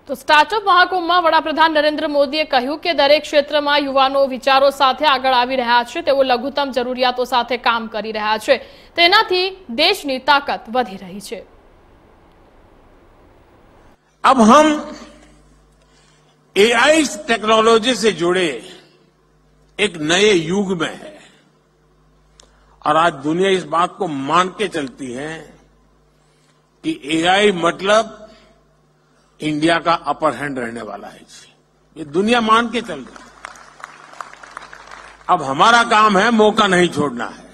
તો સ્ટાર્ટઅપ મહાકુંભમાં વડાપ્રધાન નરેન્દ્ર મોદીએ કહ્યું કે દરેક ક્ષેત્રમાં યુવાનો વિચારો સાથે આગળ આવી રહ્યા છે, તેઓ લઘુત્તમ જરૂરિયાતો સાથે કામ કરી રહ્યા છે, તેનાથી દેશની તાકાત વધી રહી છે। अब हम एआई टेक्नोलॉजी से जुड़े एक नए युग में है और आज दुनिया इस बात को मान के चलती है कि एआई मतलब इंडिया का अपर हैंड रहने वाला है। ये दुनिया मान के चल रही है। अब हमारा काम है मौका नहीं छोड़ना है।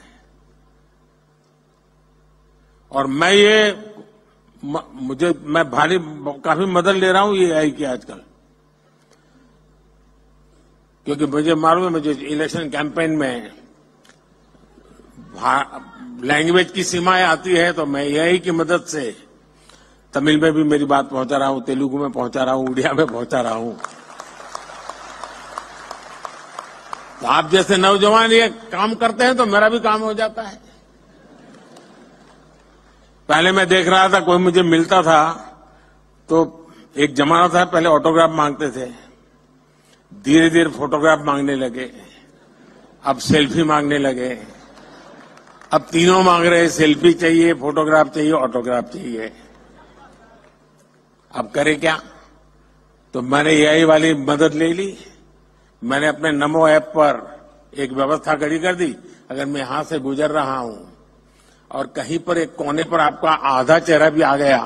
और मैं काफी मदद ले रहा हूं ये एआई की आजकल, क्योंकि मुझे मालूम है मुझे इलेक्शन कैंपेन में लैंग्वेज की सीमाएं आती है, तो मैं एआई की मदद से तमिल में भी मेरी बात पहुंचा रहा हूं, तेलुगु में पहुंचा रहा हूं, उड़िया में पहुंचा रहा हूं। तो आप जैसे नौजवान ये काम करते हैं तो मेरा भी काम हो जाता है। पहले मैं देख रहा था, कोई मुझे मिलता था तो एक जमाना था पहले ऑटोग्राफ मांगते थे, धीरे धीरे फोटोग्राफ मांगने लगे, अब सेल्फी मांगने लगे, अब तीनों मांग रहे, सेल्फी चाहिए, फोटोग्राफ चाहिए, ऑटोग्राफ चाहिए। अब करे क्या? तो मैंने एआई वाली मदद ले ली। मैंने अपने नमो ऐप पर एक व्यवस्था खड़ी कर दी, अगर मैं यहां से गुजर रहा हूं और कहीं पर एक कोने पर आपका आधा चेहरा भी आ गया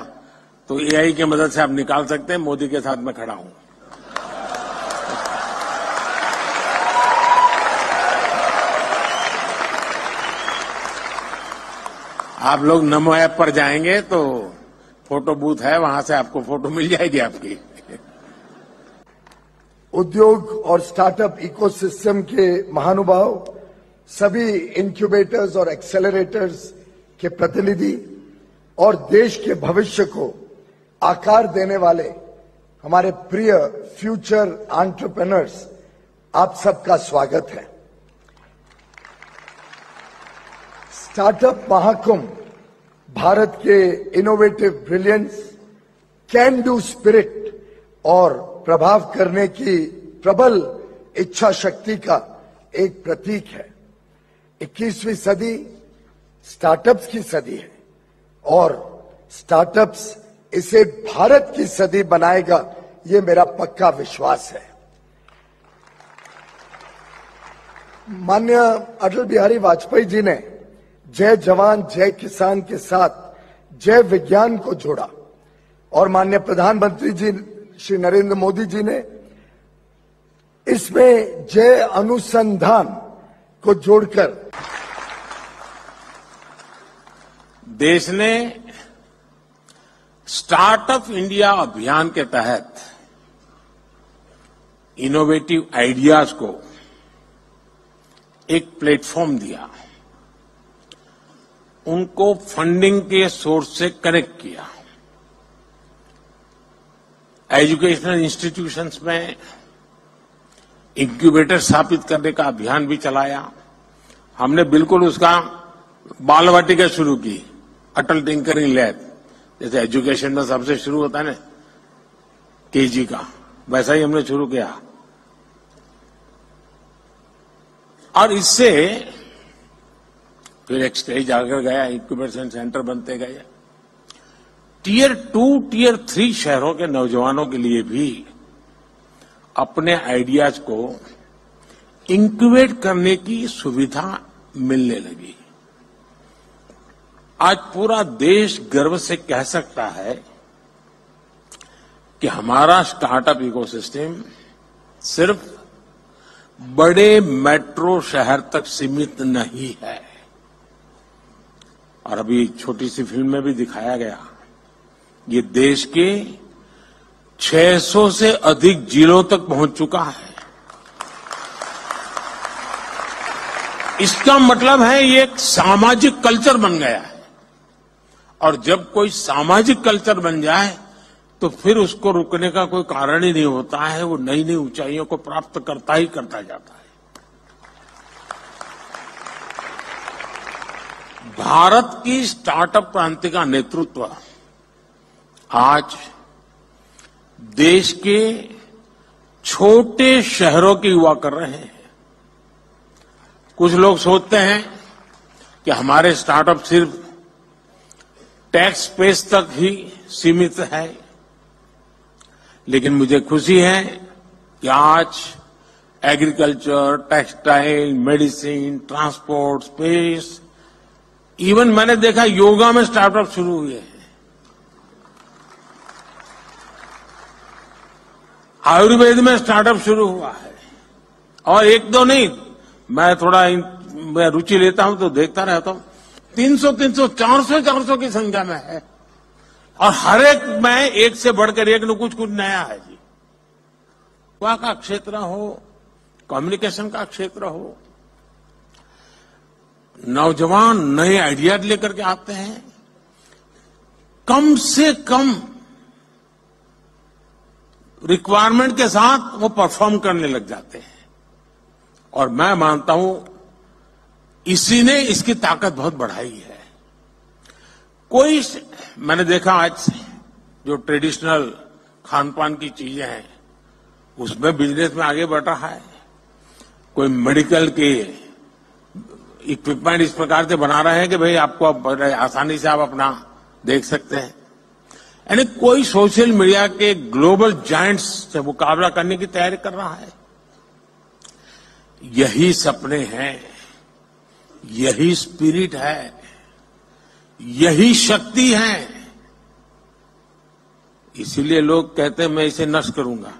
तो एआई की मदद से आप निकाल सकते हैं मोदी के साथ मैं खड़ा हूं। आप लोग नमो ऐप पर जाएंगे तो फोटो बूथ है, वहां से आपको फोटो मिल जाएगी आपकी। उद्योग और स्टार्टअप इकोसिस्टम के महानुभाव, सभी इंक्यूबेटर्स और एक्सेलरेटर्स के प्रतिनिधि और देश के भविष्य को आकार देने वाले हमारे प्रिय फ्यूचर एंटरप्रेन्योर्स, आप सबका स्वागत है। स्टार्टअप महाकुंभ भारत के innovative brilliance, can do spirit और प्रभाव करने की प्रबल इच्छा शक्ति का एक प्रतीक है। 21वीं सदी स्टार्टअप्स की सदी है और स्टार्टअप्स इसे भारत की सदी बनाएगा, ये मेरा पक्का विश्वास है। माननीय अटल बिहारी वाजपेयी जी ने जय जवान जय किसान के साथ जय विज्ञान को जोड़ा और माननीय प्रधानमंत्री जी श्री नरेंद्र मोदी जी ने इसमें जय अनुसंधान को जोड़कर देश ने स्टार्टअप इंडिया अभियान के तहत इनोवेटिव आइडियाज को एक प्लेटफॉर्म दिया, उनको फंडिंग के सोर्स से कनेक्ट किया। एजुकेशनल इंस्टीट्यूशंस में इंक्यूबेटर स्थापित करने का अभियान भी चलाया। हमने बिल्कुल उसका बाल वाटिका शुरू की, अटल टिंकरिंग लैब, जैसे एजुकेशन में सबसे शुरू होता है ना केजी का, वैसा ही हमने शुरू किया। और इससे फिर एक स्टेज आकर गया, इंक्यूबेशन सेंटर बनते गए। टियर 2, टियर 3 शहरों के नौजवानों के लिए भी अपने आइडियाज को इंक्यूबेट करने की सुविधा मिलने लगी। आज पूरा देश गर्व से कह सकता है कि हमारा स्टार्टअप इकोसिस्टम सिर्फ बड़े मेट्रो शहर तक सीमित नहीं है। और अभी छोटी सी फिल्म में भी दिखाया गया, ये देश के 600 से अधिक जिलों तक पहुंच चुका है। इसका मतलब है ये एक सामाजिक कल्चर बन गया है, और जब कोई सामाजिक कल्चर बन जाए तो फिर उसको रुकने का कोई कारण ही नहीं होता है, वो नई नई ऊंचाइयों को प्राप्त करता ही करता जाता है। भारत की स्टार्टअप क्रांति का नेतृत्व आज देश के छोटे शहरों के युवा कर रहे हैं। कुछ लोग सोचते हैं कि हमारे स्टार्टअप सिर्फ टैक्स स्पेस तक ही सीमित है, लेकिन मुझे खुशी है कि आज agriculture, textile, medicine, transport, space, even मैंने देखा योगा में स्टार्टअप शुरू हुए हैं। आयुर्वेद में स्टार्टअप शुरू हुआ है, और एक दो नहीं, मैं थोड़ा मैं रुचि लेता हूं तो देखता रहता हूं। 300, 400 की संख्या में है, और हर एक में एक से बढ़कर एक न कुछ नया है जी। युवा का क्षेत्र हो, कम्युनिकेशन का क्षेत्र हो, नौजवान नए आइडिया लेकर के आते हैं, कम से कम रिक्वायरमेंट के साथ वो परफॉर्म करने लग जाते हैं, और मैं मानता हूं इसी ने इसकी ताकत बहुत बढ़ाई है। कोई मैंने देखा आज जो ट्रेडिशनल खान पान की चीजें हैं उसमें बिजनेस में आगे बढ़ रहा है, कोई मेडिकल के इक्विपमेंट इस प्रकार से बना रहे हैं कि भाई आपको आसानी से आप अपना देख सकते हैं। यानी कोई सोशल मीडिया के ग्लोबल जायंट्स से मुकाबला करने की तैयारी कर रहा है। यही सपने हैं, यही स्पिरिट है, यही शक्ति है। इसीलिए लोग कहते हैं मैं इसे नष्ट करूंगा।